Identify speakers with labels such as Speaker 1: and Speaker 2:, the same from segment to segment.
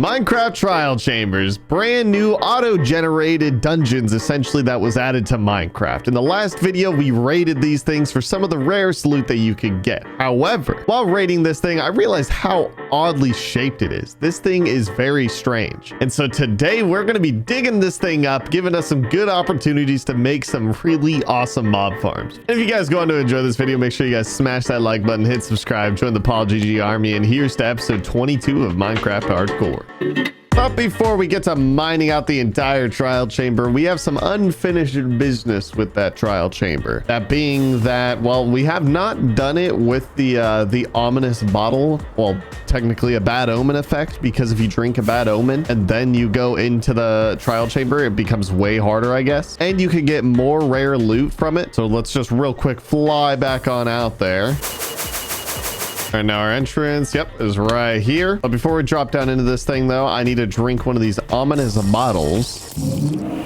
Speaker 1: Minecraft trial chambers, brand new auto-generated dungeons essentially that was added to Minecraft. In the last video, we rated these things for some of the rarest loot that you could get. However, while rating this thing, I realized how oddly shaped it is. This thing is very strange. And so today we're going to be digging this thing up, giving us some good opportunities to make some really awesome mob farms. And if you guys go on to enjoy this video, make sure you guys smash that like button, hit subscribe, join the PaulGG army, and here's to episode 22 of Minecraft Hardcore. But before we get to mining out the entire trial chamber, we have some unfinished business with that trial chamber. That being that, well, we have not done it with the ominous bottle. Well, technically a bad omen effect, because if you drink a bad omen and then you go into the trial chamber, it becomes way harder, I guess. And you can get more rare loot from it. So let's just real quick fly back on out there. Right now our entrance, yep, is right here. But before we drop down into this thing though, I need to drink one of these ominous bottles.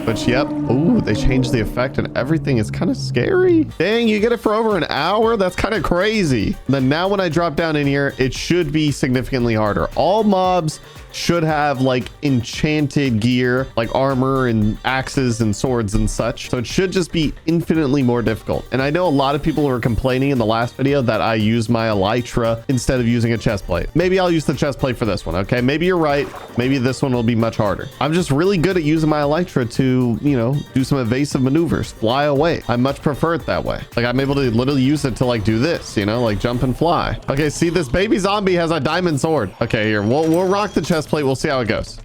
Speaker 1: Which, yep, ooh, they changed the effect and everything is kind of scary. Dang, you get it for over an hour? That's kind of crazy. And then now when I drop down in here, it should be significantly harder. All mobs should have like enchanted gear, like armor and axes and swords and such. So it should just be infinitely more difficult. And I know a lot of people were complaining in the last video that I use my elytra instead of using a chest plate. Maybe I'll use the chest plate for this one. Okay, maybe you're right. Maybe this one will be much harder. I'm just really good at using my elytra to, you know, do some evasive maneuvers, fly away. I much prefer it that way. Like I'm able to literally use it to like do this, you know, like jump and fly. Okay, see, this baby zombie has a diamond sword. Okay, here, we'll rock the chest plate. We'll see how it goes.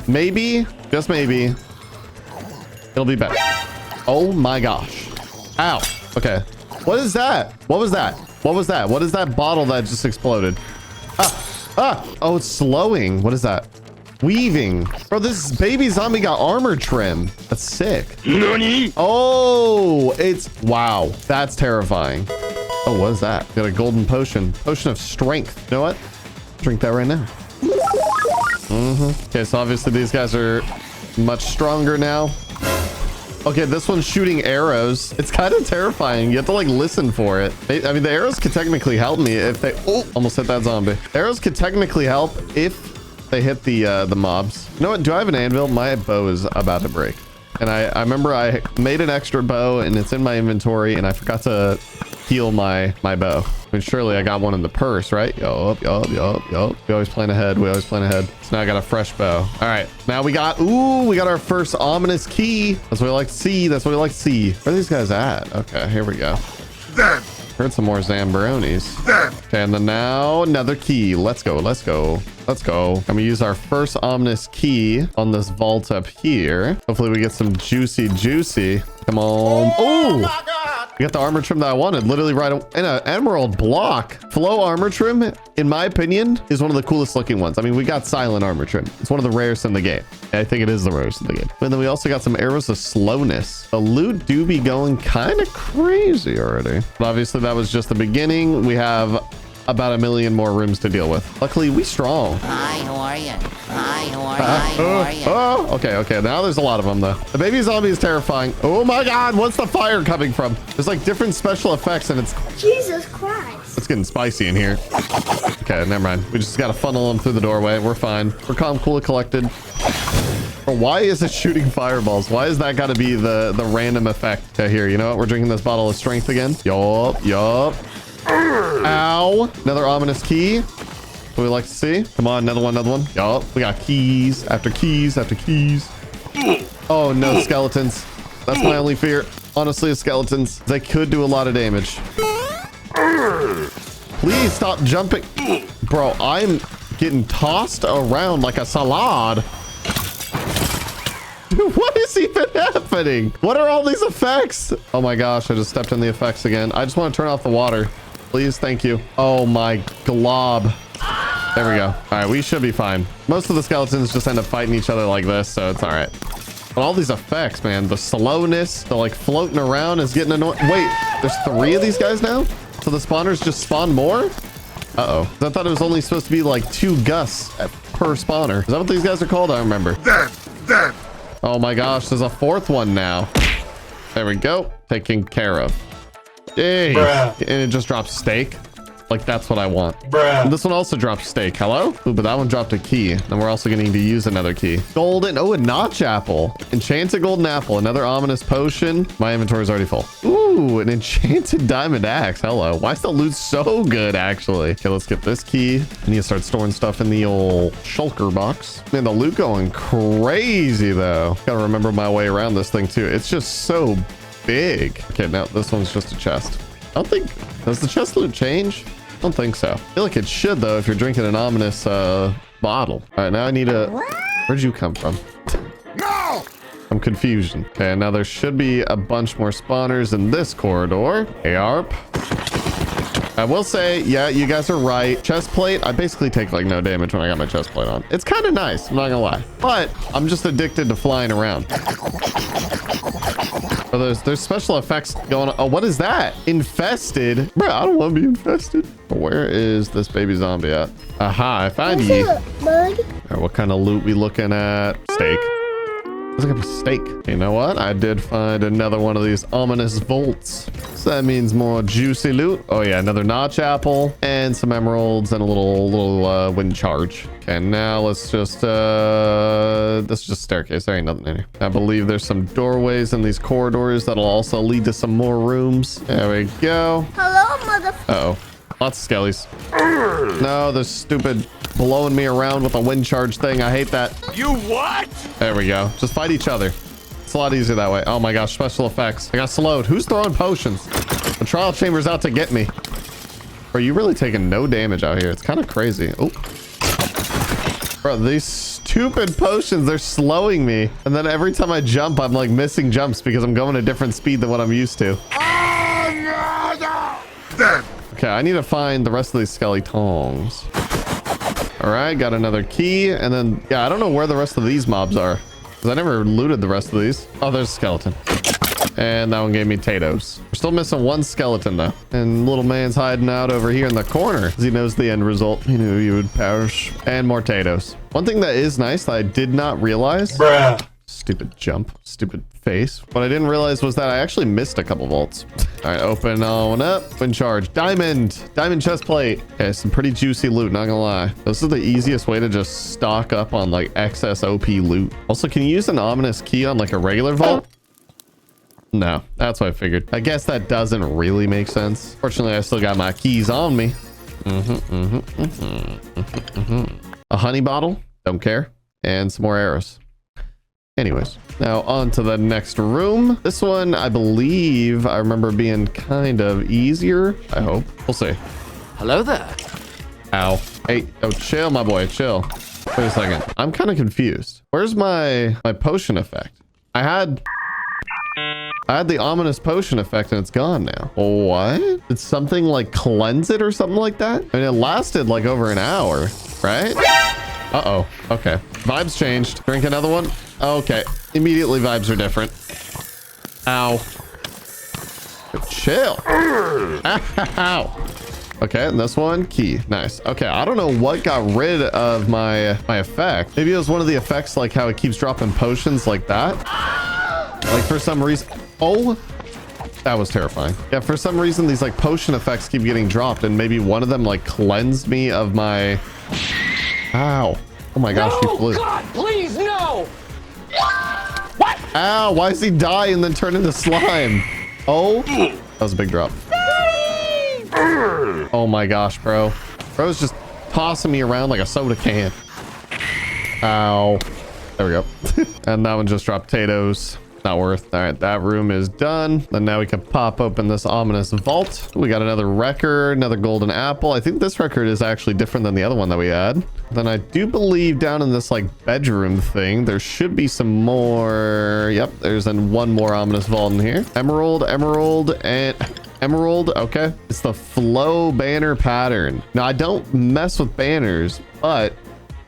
Speaker 1: Maybe, just maybe, it'll be better. Oh my gosh. Ow. Okay. What is that? What was that? What was that? What is that bottle that just exploded? Oh, it's slowing. What is that? Weaving. Bro, this baby zombie got armor trim. That's sick. Nani? Oh, it's, wow. That's terrifying. Oh, what is that? Got a golden potion. Potion of strength. You know what? Drink that right now. Okay, so obviously these guys are much stronger now. Okay, this one's shooting arrows. It's kind of terrifying. You have to like listen for it. I mean, the arrows could technically help me if they, oh, almost hit that zombie. Arrows could technically help if they hit the mobs. You know what? Do I have an anvil? My bow is about to break. And I remember I made an extra bow and it's in my inventory and I forgot to heal my bow. I mean, surely I got one in the purse, right? Yup. We always plan ahead. We always plan ahead. So now I got a fresh bow. All right. Now we got our first ominous key. That's what we like to see. That's what we like to see. Where are these guys at? Okay, here we go. Heard some more Zambaronis. Okay, and then now another key. Let's go. I'm gonna use our first ominous key on this vault up here. Hopefully we get some juicy. Come on. Oh! We got the armor trim that I wanted. Literally right in an emerald block. Flow armor trim, in my opinion, is one of the coolest looking ones. I mean, we got silent armor trim. It's one of the rarest in the game. I think it is the rarest in the game. And then we also got some arrows of slowness. The loot do be going kind of crazy already. But obviously that was just the beginning. We have about 1 million more rooms to deal with. Luckily, we strong.
Speaker 2: Hi, how are you? Hi, how are you?
Speaker 1: Oh, okay. Now there's a lot of them, though. The baby zombie is terrifying. Oh, my God. What's the fire coming from? There's, like, different special effects, and it's...
Speaker 3: Jesus Christ.
Speaker 1: It's getting spicy in here. Okay, never mind. We just got to funnel them through the doorway. We're fine. We're calm, cool, and collected. But why is it shooting fireballs? Why is that got to be the random effect? Okay, here. You know what? We're drinking this bottle of strength again. Yup. Ow. Another ominous key. What we like to see. Come on, another one. Yup. We got keys after keys. Oh, no, skeletons. That's my only fear. Honestly, skeletons. They could do a lot of damage. Please stop jumping. Bro, I'm getting tossed around like a salad. Dude, what is even happening? What are all these effects? Oh my gosh, I just stepped in the effects again. I just want to turn off the water. Please, thank you. Oh my glob. There we go. All right, we should be fine. Most of the skeletons just end up fighting each other like this, so it's all right. But all these effects, man, the slowness, the like floating around is getting annoying. Wait, there's 3 of these guys now? So the spawners just spawn more? Uh-oh. I thought it was only supposed to be like 2 gusts per spawner. Is that what these guys are called? I don't remember. Oh my gosh, there's a 4th one now. There we go. Taken care of. Hey. And it just drops steak. Like, that's what I want. And this one also drops steak. Hello? Ooh, but that one dropped a key. And we're also going to need to use another key. Golden. Oh, a notch apple. Enchanted golden apple. Another ominous potion. My inventory is already full. Ooh, an enchanted diamond axe. Hello. Why is the loot so good, actually? Okay, let's get this key. I need to start storing stuff in the old shulker box. Man, the loot going crazy, though. Gotta remember my way around this thing, too. It's just so big. Okay, now this one's just a chest. I don't think... Does the chest loot change? I don't think so. I feel like it should, though, if you're drinking an ominous bottle. All right, now I need a... Where'd you come from?
Speaker 3: No!
Speaker 1: I'm confused. Okay, now there should be a bunch more spawners in this corridor. Hey, ARP. I will say, yeah, you guys are right. Chest plate, I basically take like no damage when I got my chest plate on. It's kind of nice, I'm not gonna lie. But I'm just addicted to flying around. Oh, there's special effects going on. Oh, what is that? Infested? Bro, I don't want to be infested. Where is this baby zombie at? Aha, I found you. All right, what kind of loot we looking at? Steak. Looks like a steak. You know what? I did find another one of these ominous vaults. So that means more juicy loot. Oh yeah, another notch apple and some emeralds and a little wind charge. Okay, now let's just this is just staircase. There ain't nothing in here. I believe there's some doorways in these corridors that'll also lead to some more rooms. There we go.
Speaker 4: Hello, mother.
Speaker 1: Uh-oh. Lots of skellies. No, the stupid blowing me around with a wind charge thing. I hate that.
Speaker 3: You what?
Speaker 1: There we go. Just fight each other. It's a lot easier that way. Oh my gosh, special effects. I got slowed. Who's throwing potions? The trial chamber's out to get me. Are you really taking no damage out here? It's kind of crazy. Oh. Bro, these stupid potions, they're slowing me. And then every time I jump, I'm like missing jumps because I'm going a different speed than what I'm used to. Okay, I need to find the rest of these skeletons. All right, got another key. And then, yeah, I don't know where the rest of these mobs are, because I never looted the rest of these. Oh, there's a skeleton. And that one gave me potatoes. We're still missing one skeleton, though. And little man's hiding out over here in the corner, because he knows the end result. He knew you would perish. And more potatoes. One thing that is nice that I did not realize. Bruh. Stupid jump. Stupid face. What I didn't realize was that I actually missed a couple vaults. All right, open on up. Wind charge. Diamond chest plate. Okay, some pretty juicy loot, not gonna lie. This is the easiest way to just stock up on like excess OP loot. Also, can you use an ominous key on like a regular vault? No, that's what I figured. I guess that doesn't really make sense. Fortunately, I still got my keys on me. A honey bottle. Don't care. And some more arrows. Anyways, now on to the next room. This one, I believe I remember being kind of easier. I hope. We'll see.
Speaker 5: Hello there.
Speaker 1: Ow. Hey, oh, chill, my boy, chill. Wait a second. I'm kind of confused. Where's my potion effect? I had the ominous potion effect and it's gone now. What? Did something like cleanse it or something like that? I mean, it lasted like over an hour, right? Uh-oh. Okay. Vibes changed. Drink another one. Okay. Immediately vibes are different. Ow. Chill. Ow. Okay, and this one, key. Nice. Okay, I don't know what got rid of my effect. Maybe it was one of the effects, like how it keeps dropping potions like that. Like for some reason. Oh, that was terrifying. Yeah, for some reason, these like potion effects keep getting dropped, and maybe one of them like cleansed me of my... Ow. Oh my gosh, he flew.
Speaker 5: God, please, no!
Speaker 1: What? Ow, why does he die and then turn into slime? Oh, that was a big drop. Oh my gosh, bro. Bro's just tossing me around like a soda can. Ow. There we go. And that one just dropped potatoes. Not worth. All right, that room is done. And now we can pop open this ominous vault. We got another record, another golden apple. I think this record is actually different than the other one that we had. Then I do believe down in this like bedroom thing, there should be some more. Yep, there's one more ominous vault in here. Emerald, and emerald. Okay, it's the flow banner pattern. Now I don't mess with banners, but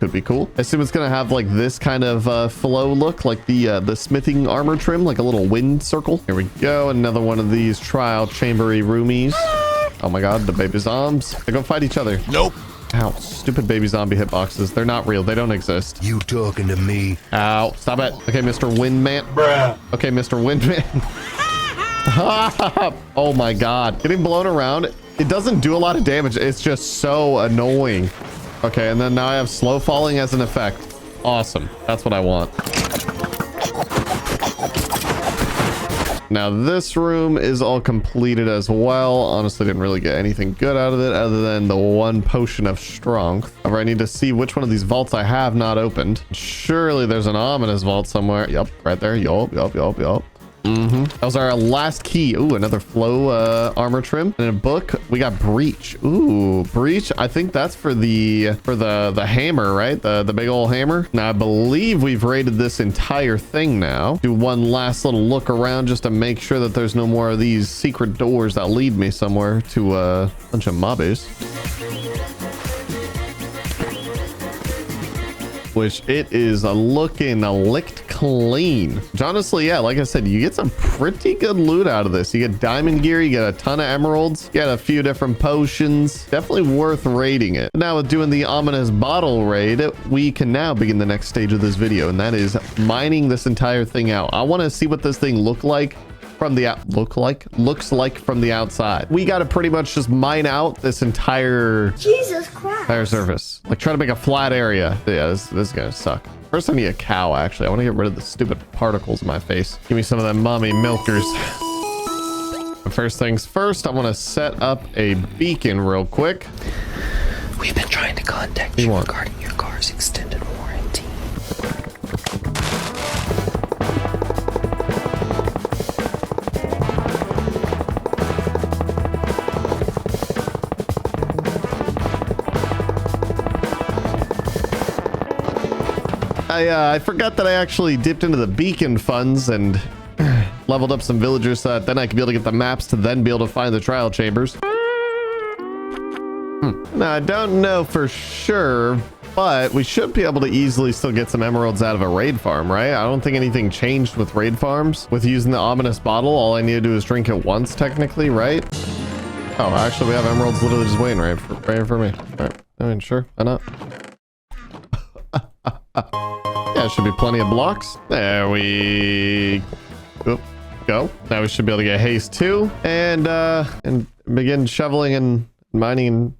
Speaker 1: could be cool. I assume it's gonna have like this kind of flow look, like the smithing armor trim, like a little wind circle. Here we go. Another one of these trial chambery roomies. Oh my god, the baby zombies. They're gonna fight each other.
Speaker 3: Nope.
Speaker 1: Ow, stupid baby zombie hitboxes. They're not real. They don't exist.
Speaker 3: You talking to me?
Speaker 1: Ow, stop it. Okay, Mr. Windman.
Speaker 3: Bruh.
Speaker 1: Okay, Mr. Windman. Oh my god. Getting blown around, it doesn't do a lot of damage. It's just so annoying. Okay, and then now I have slow falling as an effect. Awesome. That's what I want. Now this room is all completed as well. Honestly, didn't really get anything good out of it other than the one potion of strength. However, I need to see which one of these vaults I have not opened. Surely there's an ominous vault somewhere. Yep, right there. Yup. That was our last key. Ooh, another flow armor trim and a book. We got breach. Ooh, breach. I think that's for the hammer, right? The big old hammer. Now I believe we've raided this entire thing now. Do one last little look around just to make sure that there's no more of these secret doors that lead me somewhere to a bunch of mobbies. Which it is looking licked clean. Which honestly, yeah, like I said, you get some pretty good loot out of this. You get diamond gear, you get a ton of emeralds, you get a few different potions. Definitely worth raiding it. Now with doing the ominous bottle raid, we can now begin the next stage of this video, and that is mining this entire thing out. I want to see what this thing looks like from the outside. We got to pretty much just mine out this entire surface. Like try to make a flat area. Yeah, this is gonna suck. First I need a cow, actually. I want to get rid of the stupid particles in my face. Give me some of them mommy milkers. First things first, I want to set up a beacon real quick.
Speaker 4: We've been trying to contact you regarding your car's extended warranty.
Speaker 1: I forgot that I actually dipped into the beacon funds and leveled up some villagers so that then I could be able to get the maps to then be able to find the trial chambers. Now, I don't know for sure, but we should be able to easily still get some emeralds out of a raid farm, right? I don't think anything changed with raid farms. With using the ominous bottle, all I need to do is drink it once, technically, right? Oh, actually, we have emeralds literally just waiting right for me. All right. I mean, sure. Why not? Yeah, should be plenty of blocks. There we go. Now we should be able to get haste too, and begin shoveling and mining and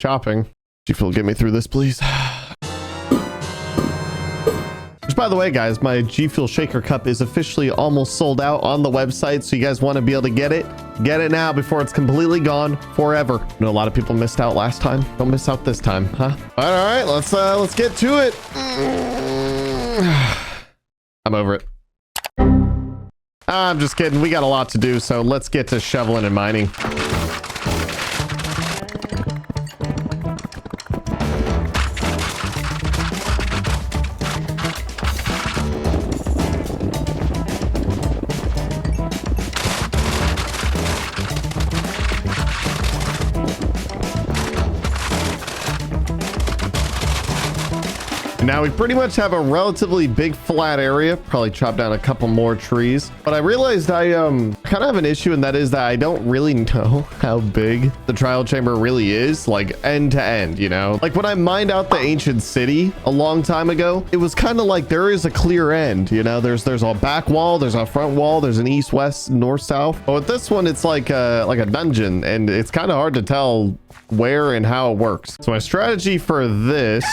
Speaker 1: chopping. If you'll get me through this, please. Which, by the way, guys, my G Fuel Shaker Cup is officially almost sold out on the website, so you guys want to be able to get it now before it's completely gone forever. I know a lot of people missed out last time. Don't miss out this time, huh? All right, let's get to it. I'm over it. I'm just kidding. We got a lot to do, so let's get to shoveling and mining. Now we pretty much have a relatively big flat area, probably chop down a couple more trees. But I realized I kind of have an issue, and that is that I don't really know how big the trial chamber really is, like end to end, you know? Like when I mined out the ancient city a long time ago, it was kind of like there is a clear end, you know? There's a back wall, there's a front wall, there's an east, west, north, south. But with this one, it's like a dungeon, and it's kind of hard to tell where and how it works. So my strategy for this...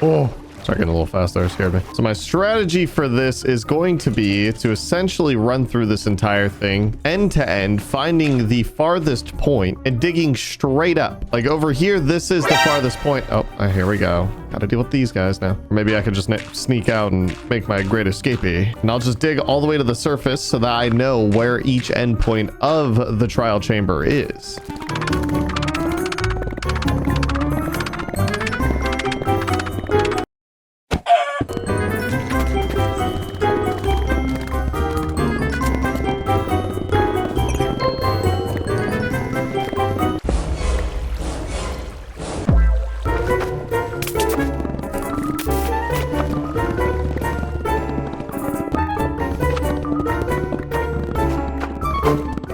Speaker 1: Oh, sorry, getting a little fast there, scared me. So my strategy for this is going to be to essentially run through this entire thing end to end, finding the farthest point and digging straight up. Like over here, this is the farthest point. Oh, here we go. Gotta deal with these guys now. Or maybe I could just sneak out and make my great escapee. And I'll just dig all the way to the surface so that I know where each endpoint of the trial chamber is.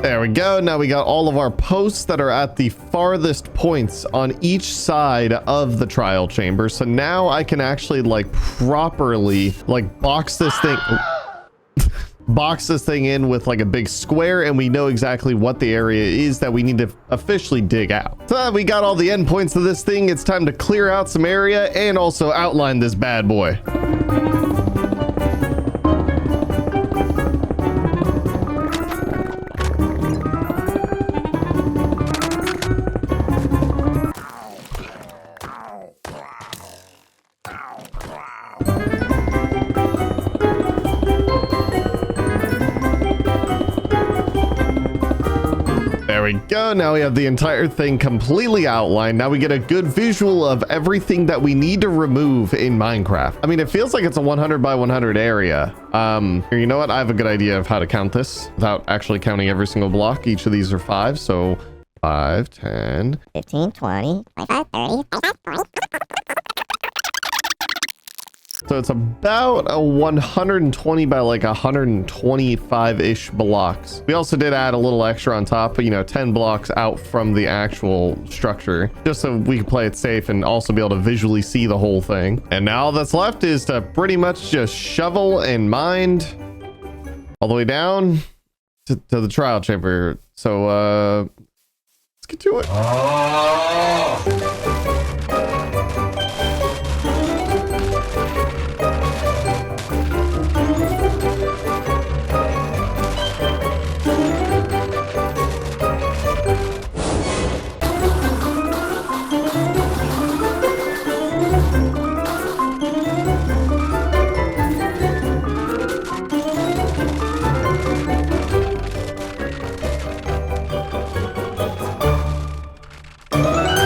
Speaker 1: There we go. Now we got all of our posts that are at the farthest points on each side of the trial chamber. So now I can actually like properly like box this thing. box this thing in with like a big square, and we know exactly what the area is that we need to officially dig out. So that we got all the endpoints of this thing, it's time to clear out some area and also outline this bad boy. There we go. Now we have the entire thing completely outlined. Now we get a good visual of everything that we need to remove in Minecraft. I mean, it feels like it's a 100 by 100 area. Here, you know what? I have a good idea of how to count this without actually counting every single block. Each of these are 5. So 5, 10,
Speaker 6: 15, 20, 25, 30, 35, 40.
Speaker 1: so it's about a 120 by like 125-ish blocks. We also did add a little extra on top, but you know, 10 blocks out from the actual structure, just so we can play it safe and also be able to visually see the whole thing. And now all that's left is to pretty much just shovel and mine all the way down to the trial chamber. So let's get to it.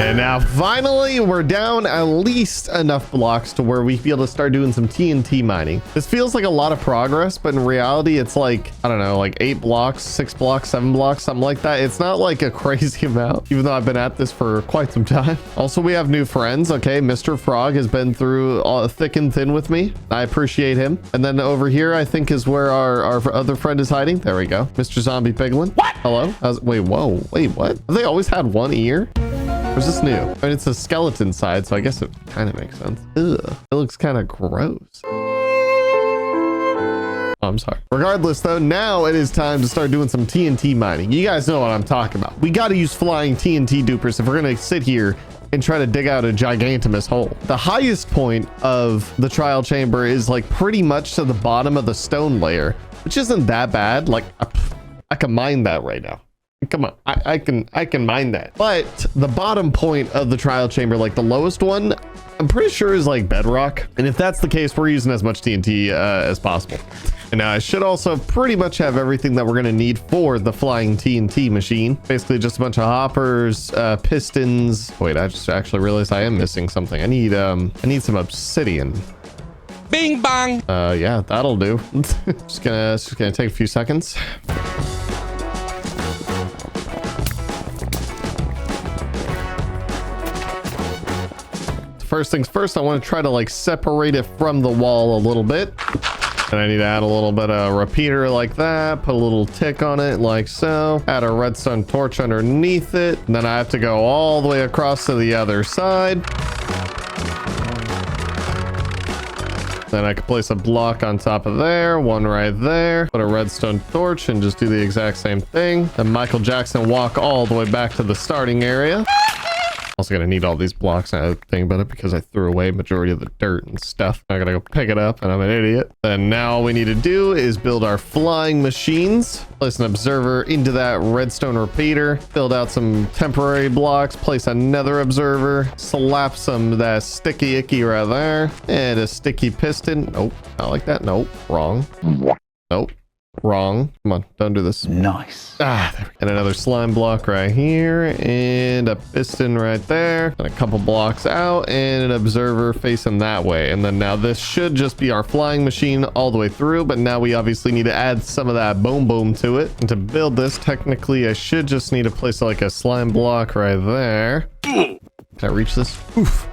Speaker 1: And now finally we're down at least enough blocks to where we be able to start doing some TNT mining. This feels like a lot of progress, but in reality it's like, I don't know, like 8 blocks, 6 blocks, 7 blocks, something like that. It's not like a crazy amount, even though I've been at this for quite some time. Also, we have new friends. Okay, Mr. Frog has been through all thick and thin with me. I appreciate him. And then over here I think is where our other friend is hiding. There we go, Mr. Zombie Piglin. What? Hello? Wait, whoa, wait, what? Have they always had one ear? Or is this new? I mean, it's a skeleton side, so I guess it kind of makes sense. Ugh, it looks kind of gross. Oh, I'm sorry. Regardless, though, now it is time to start doing some TNT mining. You guys know what I'm talking about. We got to use flying TNT dupers if we're going to sit here and try to dig out a gigantimous hole. The highest point of the trial chamber is like pretty much to the bottom of the stone layer, which isn't that bad. Like, I can mine that right now. Come on, I can mine that. But the bottom point of the trial chamber, like the lowest one, I'm pretty sure is like bedrock. And if that's the case, we're using as much TNT as possible. And now I should also pretty much have everything that we're gonna need for the flying TNT machine. Basically just a bunch of hoppers, pistons. Wait, I just actually realized I am missing something. I need some obsidian.
Speaker 5: Bing bang.
Speaker 1: Yeah, that'll do. just gonna take a few seconds. First things first, I want to try to like separate it from the wall a little bit. And I need to add a little bit of repeater like that, put a little tick on it like so, add a redstone torch underneath it. And then I have to go all the way across to the other side. Then I can place a block on top of there, one right there, put a redstone torch and just do the exact same thing. Then Michael Jackson walk all the way back to the starting area. Also gonna need all these blocks now that I think about it because I threw away majority of the dirt and stuff. I gotta go pick it up and I'm an idiot. Then now all we need to do is build our flying machines, place an observer into that redstone repeater, build out some temporary blocks, place another observer, slap some of that sticky icky right there, and a sticky piston. Nope, not like that. Nope, wrong. Nope. Wrong. Come on, don't do this.
Speaker 3: Nice.
Speaker 1: Ah, there we go. And another slime block right here, and a piston right there, and a couple blocks out, and an observer facing that way. And then now this should just be our flying machine all the way through, but now we obviously need to add some of that boom boom to it. And to build this, technically I should just need to place like a slime block right there. Can I reach this? Oof.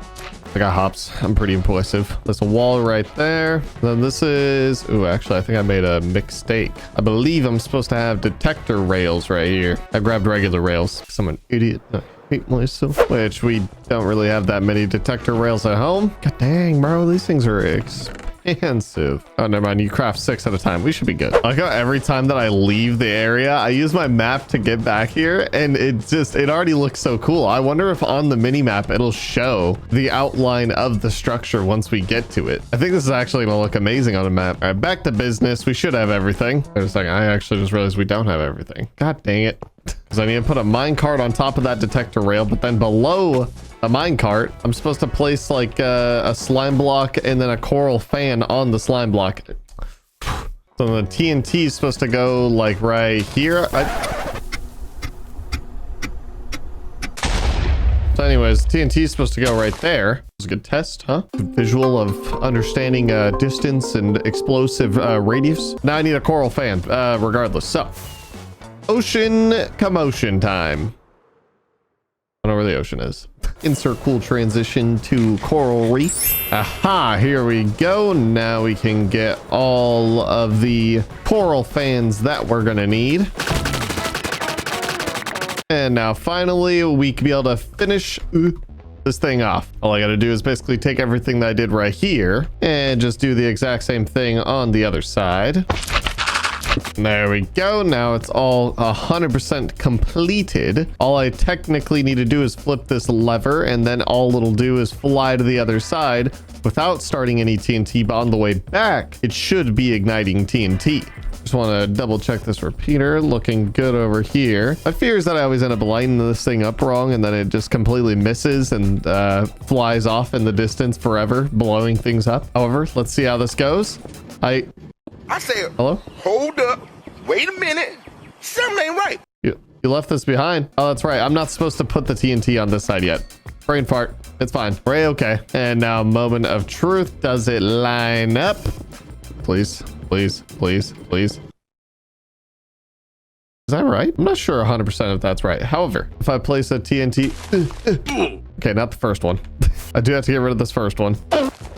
Speaker 1: I got hops. I'm pretty impressive. There's a wall right there. Then this is... Ooh, actually, I think I made a mistake. I believe I'm supposed to have detector rails right here. I grabbed regular rails because I'm an idiot. I hate myself. Which we don't really have that many detector rails at home. God dang, bro. These things are expansive. Oh, never mind. You craft 6 at a time. We should be good. Like every time that I leave the area, I use my map to get back here, and it already looks so cool. I wonder if on the mini map it'll show the outline of the structure once we get to it. I think this is actually gonna look amazing on a map. All right, back to business. We should have everything. Wait a second. I actually just realized we don't have everything. God dang it. Because I need to put a minecart on top of that detector rail, but then below the minecart, I'm supposed to place like a slime block and then a coral fan on the slime block. So the TNT is supposed to go like right here. So anyways, TNT is supposed to go right there. It was a good test, huh? Visual of understanding distance and explosive radius. Now I need a coral fan, regardless. So, ocean commotion time. I don't know where the ocean is. Insert cool transition to coral reef. Aha, here we go. Now we can get all of the coral fans that we're gonna need. And now finally we can be able to finish this thing off. All I gotta do is basically take everything that I did right here and just do the exact same thing on the other side. There we go. Now it's all 100% completed. All I technically need to do is flip this lever, and then all it'll do is fly to the other side without starting any TNT, but on the way back it should be igniting TNT. Just want to double check this repeater. Looking good over here. My fear is that I always end up lighting this thing up wrong, and then it just completely misses and flies off in the distance forever, blowing things up. However, let's see how this goes.
Speaker 3: I said,
Speaker 1: Hello?
Speaker 3: Hold up. Wait a minute. Something ain't right.
Speaker 1: You left this behind. Oh, that's right. I'm not supposed to put the TNT on this side yet. Brain fart. It's fine. We're okay. And now, moment of truth. Does it line up? Please, please, please, please. Is that right? I'm not sure 100% if that's right. However, if I place a TNT... Okay, not the first one. I do have to get rid of this first one.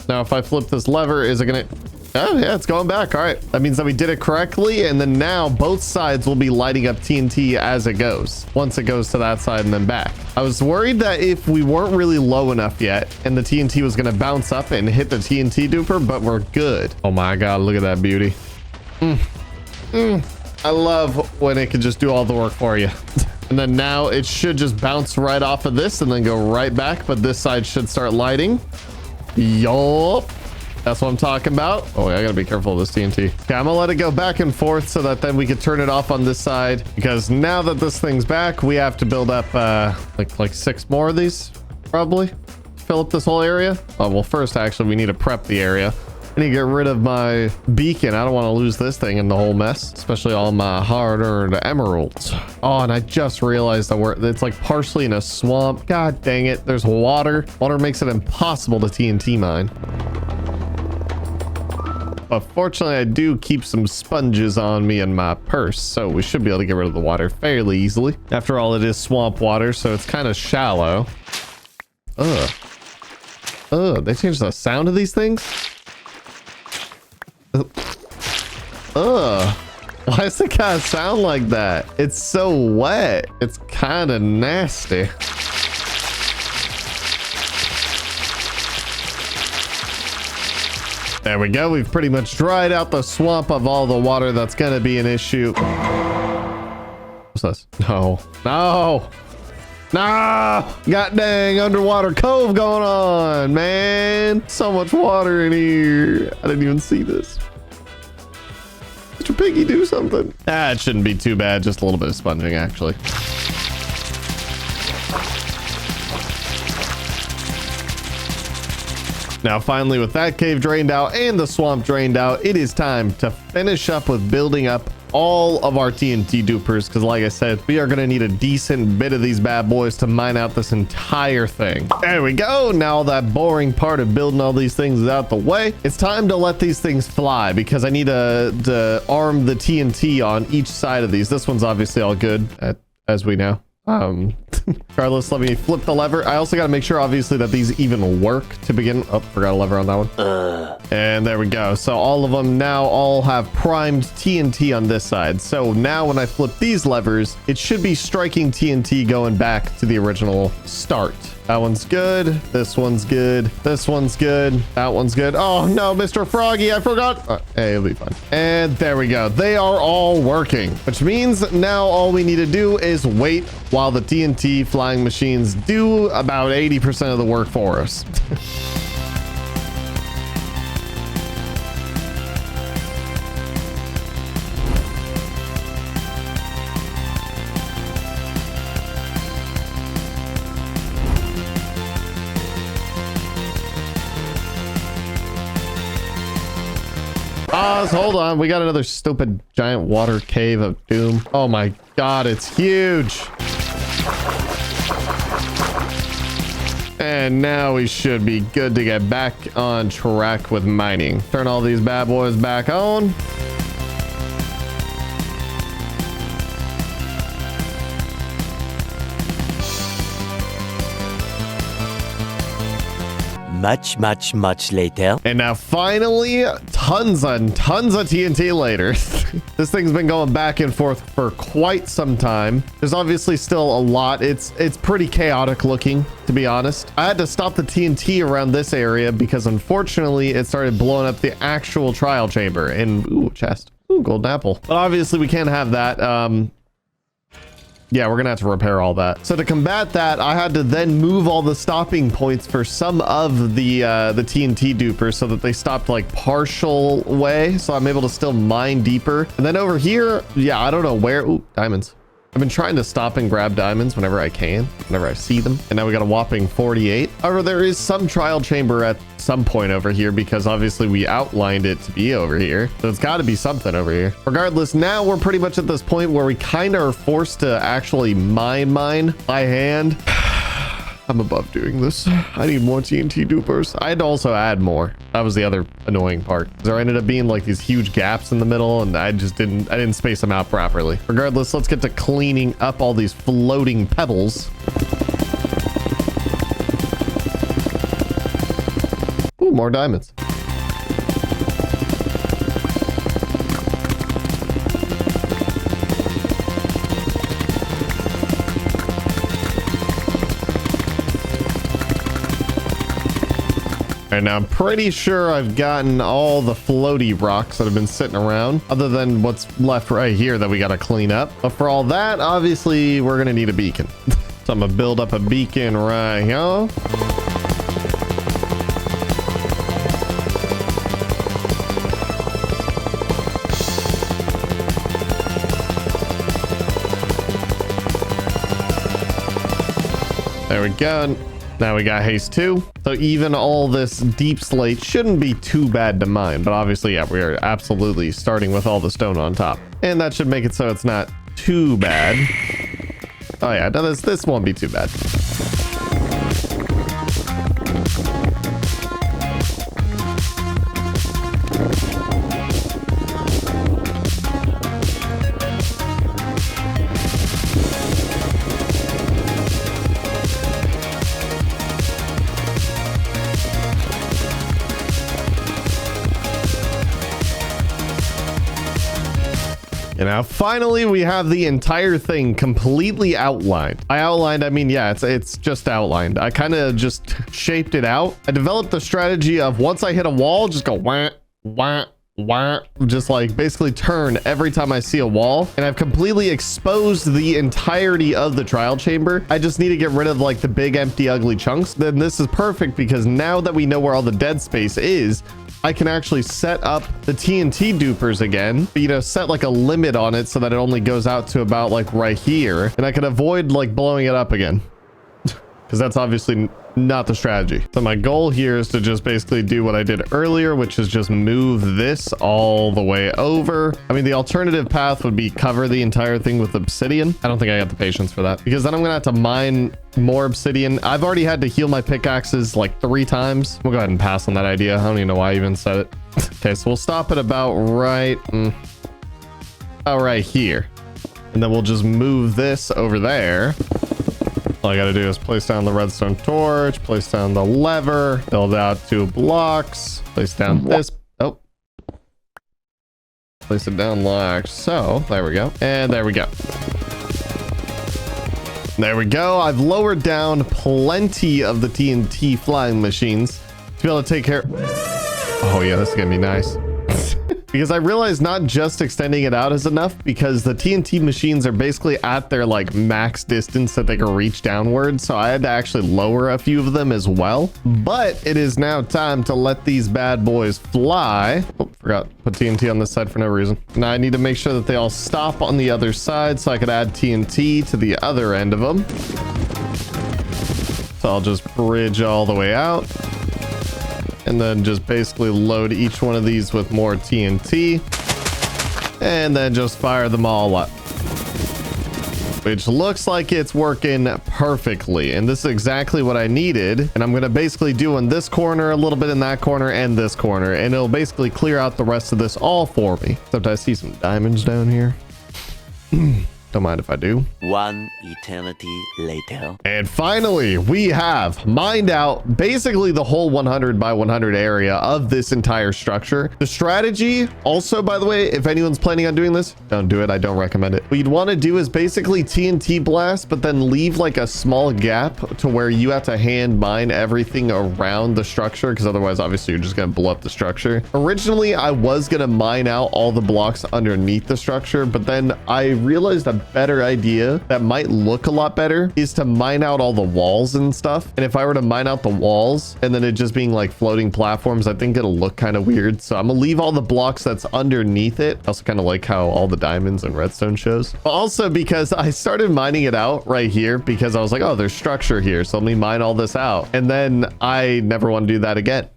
Speaker 1: Now, if I flip this lever, is it gonna... Oh, yeah, it's going back. All right. That means that we did it correctly. And then now both sides will be lighting up TNT as it goes. Once it goes to that side and then back. I was worried that if we weren't really low enough yet and the TNT was going to bounce up and hit the TNT duper, but we're good. Oh my God. Look at that beauty. I love when it can just do all the work for you. And then now it should just bounce right off of this and then go right back. But this side should start lighting. Yup. That's what I'm talking about. Oh, I gotta be careful of this TNT. Okay, I'm gonna let it go back and forth so that then we can turn it off on this side, because now that this thing's back, we have to build up like 6 more of these, probably. Fill up this whole area. Oh, well, first, actually, we need to prep the area. I need to get rid of my beacon. I don't want to lose this thing in the whole mess, especially all my hard-earned emeralds. Oh, and I just realized that it's like partially in a swamp. God dang it. There's water. Water makes it impossible to TNT mine. But fortunately, I do keep some sponges on me in my purse, so we should be able to get rid of the water fairly easily. After all, it is swamp water, so it's kind of shallow. Ugh. Ugh, they changed the sound of these things? Ugh. Why does it kind of sound like that? It's so wet. It's kind of nasty. There we go. We've pretty much dried out the swamp of all the water that's going to be an issue. What's this? No. No. No. God dang, underwater cove going on, man. So much water in here. I didn't even see this. Mr. Piggy, do something. Ah, it shouldn't be too bad. Just a little bit of sponging, actually. Now, finally, with that cave drained out and the swamp drained out, it is time to finish up with building up all of our TNT dupers, because like I said, we are going to need a decent bit of these bad boys to mine out this entire thing. There we go. Now that boring part of building all these things is out the way, it's time to let these things fly, because I need to arm the TNT on each side of these. This one's obviously all good, as we know. Regardless, let me flip the lever. I also got to make sure, obviously, that these even work to begin. Oh, forgot a lever on that one. And there we go. So all of them now all have primed TNT on this side. So now when I flip these levers, it should be striking TNT going back to the original start. That one's good. This one's good. This one's good. That one's good. Oh no, Mr. Froggy, I forgot. Hey, it'll be fine. And there we go. They are all working, which means now all we need to do is wait while the TNT flying machines do about 80% of the work for us. Hold on, we got another stupid giant water cave of doom. Oh my god, it's huge. And now we should be good to get back on track with mining. Turn all these bad boys back on.
Speaker 7: Much later.
Speaker 1: And now finally, tons and tons of TNT later. This thing's been going back and forth for quite some time. There's obviously still a lot. It's pretty chaotic looking, to be honest. I had to stop the TNT around this area because unfortunately it started blowing up the actual trial chamber. And ooh, chest. Ooh, golden apple. But obviously we can't have that. Yeah, we're gonna have to repair all that. So to combat that, I had to then move all the stopping points for some of the TNT dupers so that they stopped like partial way. So I'm able to still mine deeper. And then over here, yeah, I don't know where. Ooh, diamonds. I've been trying to stop and grab diamonds whenever I can, whenever I see them. And now we got a whopping 48. However, there is some trial chamber at some point over here because obviously we outlined it to be over here. So it's got to be something over here. Regardless, now we're pretty much at this point where we kind of are forced to actually mine by hand. I'm above doing this. I need more TNT dupers. I had to also add more. That was the other annoying part. There ended up being like these huge gaps in the middle and I didn't space them out properly. Regardless, let's get to cleaning up all these floating pebbles. Ooh, more diamonds. And I'm pretty sure I've gotten all the floaty rocks that have been sitting around, other than what's left right here that we got to clean up. But for all that, obviously, we're going to need a beacon. So I'm going to build up a beacon right here. There we go. Now we got haste 2. So even all this deep slate shouldn't be too bad to mine. But obviously, yeah, we are absolutely starting with all the stone on top. And that should make it so it's not too bad. Oh yeah, no, this won't be too bad. And now finally we have the entire thing completely outlined. I mean, yeah, it's just outlined. I kind of just shaped it out. I developed the strategy of once I hit a wall, just go wah, wah, wah, just like basically turn every time I see a wall. And I've completely exposed the entirety of the trial chamber. I just need to get rid of like the big empty ugly chunks. Then this is perfect because now that we know where all the dead space is, I can actually set up the TNT dupers again, but, you know, set like a limit on it so that it only goes out to about like right here. And I can avoid like blowing it up again because that's obviously not the strategy. So my goal here is to just basically do what I did earlier, which is just move this all the way over. I mean, the alternative path would be cover the entire thing with obsidian. I don't think I got the patience for that because then I'm gonna have to mine more obsidian. I've already had to heal my pickaxes like 3 times. We'll go ahead and pass on that idea. I don't even know why I even said it. Okay, so we'll stop at about right here, and then we'll just move this over there. All I gotta do is place down the redstone torch, place down the lever, build out 2 blocks, place down this. Oh, place it down like so. There we go. And there we go. There we go. I've lowered down plenty of the TNT flying machines to be able to take care. Oh yeah, this is gonna be nice. Because I realized not just extending it out is enough, because the TNT machines are basically at their like max distance that they can reach downward. So I had to actually lower a few of them as well. But it is now time to let these bad boys fly. Oh, forgot to put TNT on this side for no reason. Now I need to make sure that they all stop on the other side so I could add TNT to the other end of them. So I'll just bridge all the way out. And then just basically load each one of these with more TNT. And then just fire them all up. Which looks like it's working perfectly. And this is exactly what I needed. And I'm going to basically do in this corner, a little bit in that corner, and this corner. And it'll basically clear out the rest of this all for me. Except I see some diamonds down here. Don't mind if I do.
Speaker 7: One eternity later.
Speaker 1: And finally, we have mined out basically the whole 100 by 100 area of this entire structure. The strategy also, by the way, if anyone's planning on doing this, don't do it. I don't recommend it. What you'd want to do is basically TNT blast, but then leave like a small gap to where you have to hand mine everything around the structure, because otherwise, obviously, you're just going to blow up the structure. Originally, I was going to mine out all the blocks underneath the structure, but then I realized a better idea that might look a lot better is to mine out all the walls and stuff. And if I were to mine out the walls and then it just being like floating platforms, I think it'll look kind of weird. So I'm gonna leave all the blocks that's underneath it. I also kind of like how all the diamonds and redstone shows. But also because I started mining it out right here because I was like, oh, there's structure here. So let me mine all this out. And then I never want to do that again.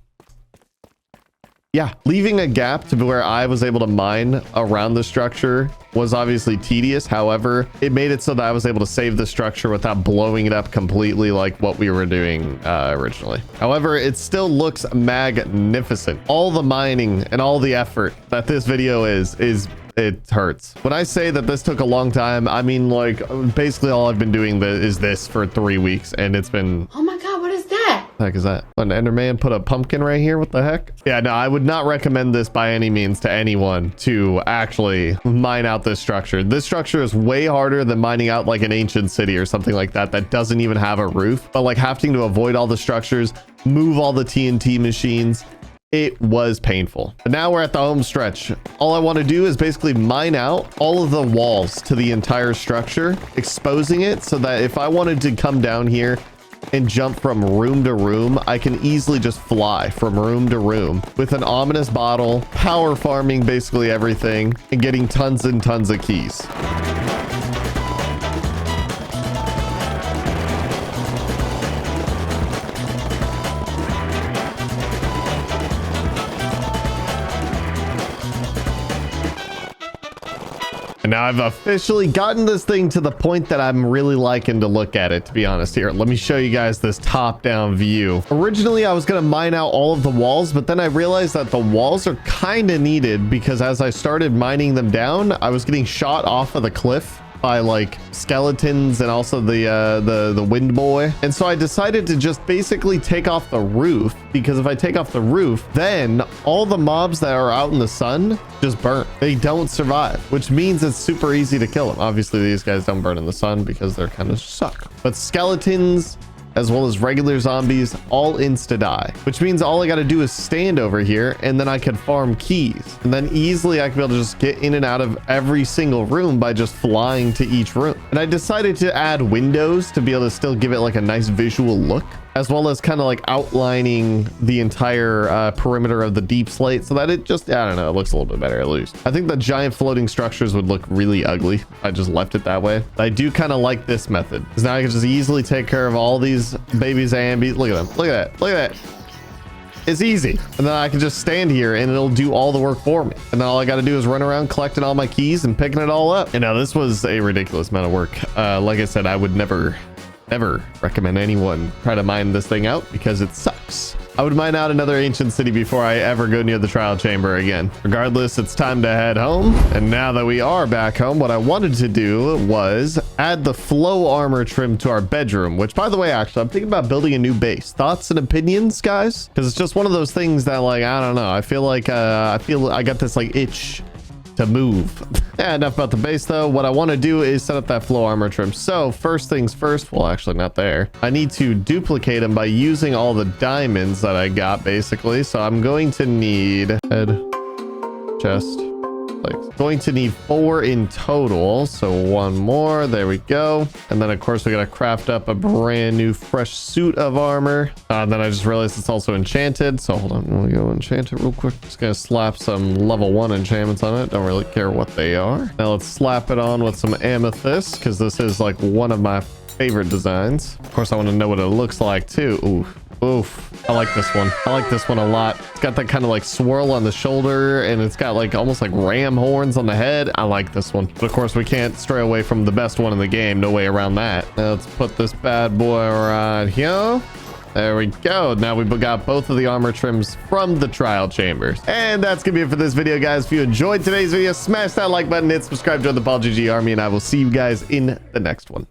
Speaker 1: Yeah, leaving a gap to where I was able to mine around the structure was obviously tedious. However, it made it so that I was able to save the structure without blowing it up completely like what we were doing originally. However, it still looks magnificent. All the mining and all the effort that this video is it hurts. When I say that this took a long time, I mean like basically all I've been doing is this for 3 weeks, and it's been...
Speaker 8: Oh my god, what is that?
Speaker 1: What the heck is that? An Enderman put a pumpkin right here? What the heck? Yeah, no, I would not recommend this by any means to anyone to actually mine out this structure. This structure is way harder than mining out like an ancient city or something like that that doesn't even have a roof. But like having to avoid all the structures, move all the TNT machines, it was painful. But now we're at the home stretch. All I want to do is basically mine out all of the walls to the entire structure, exposing it so that if I wanted to come down here and jump from room to room, I can easily just fly from room to room with an ominous bottle, power farming basically everything, and getting tons and tons of keys. And now I've officially gotten this thing to the point that I'm really liking to look at it, to be honest. Here, let me show you guys this top-down view. Originally, I was going to mine out all of the walls, but then I realized that the walls are kind of needed because as I started mining them down, I was getting shot off of the cliff by like skeletons and also the wind boy. And so I decided to just basically take off the roof, because if I take off the roof, then all the mobs that are out in the sun just burn. They don't survive, which means it's super easy to kill them. Obviously, these guys don't burn in the sun because they're kind of suck. But skeletons, as well as regular zombies, all insta die, which means all I got to do is stand over here and then I can farm keys, and then easily I can be able to just get in and out of every single room by just flying to each room. And I decided to add windows to be able to still give it like a nice visual look, as well as kind of like outlining the entire perimeter of the deep slate so that it just, I don't know, it looks a little bit better at least. I think the giant floating structures would look really ugly if I just left it that way. I do kind of like this method because now I can just easily take care of all these babies and bees. Look at them. Look at that. Look at that. It's easy. And then I can just stand here and it'll do all the work for me. And then all I got to do is run around collecting all my keys and picking it all up. And now this was a ridiculous amount of work. Like I said, I would never recommend anyone try to mine this thing out because it sucks. I would mine out another ancient city before I ever go near the trial chamber again. Regardless, it's time to head home. And now that we are back home, what I wanted to do was add the flow armor trim to our bedroom, which, by the way, actually, I'm thinking about building a new base. Thoughts and opinions, guys? Because it's just one of those things that, like, I don't know. I feel like I got this like itch to move. Yeah, enough about the base though. What I want to do is set up that flow armor trim. So first things first, well, actually not there. I need to duplicate them by using all the diamonds that I got basically. So I'm going to need head, chest, legs. Going to need 4 in total. So 1 more, there we go. And then of course we got to craft up a brand new fresh suit of armor. And then I just realized it's also enchanted. So hold on, let me go enchant it real quick. Just gonna slap some level 1 enchantments on it. Don't really care what they are. Now let's slap it on with some amethyst, because this is like one of my favorite designs. Of course I want to know what it looks like too. Ooh. Oof, I like this one. I like this one a lot. It's got that kind of like swirl on the shoulder, and it's got like almost like ram horns on the head. I like this one. But of course we can't stray away from the best one in the game. No way around that. Now let's put this bad boy right here. There we go. Now we've got both of the armor trims from the trial chambers. And that's gonna be it for this video, guys. If you enjoyed today's video, smash that like button, hit subscribe, join the PaulGG army, and I will see you guys in the next one.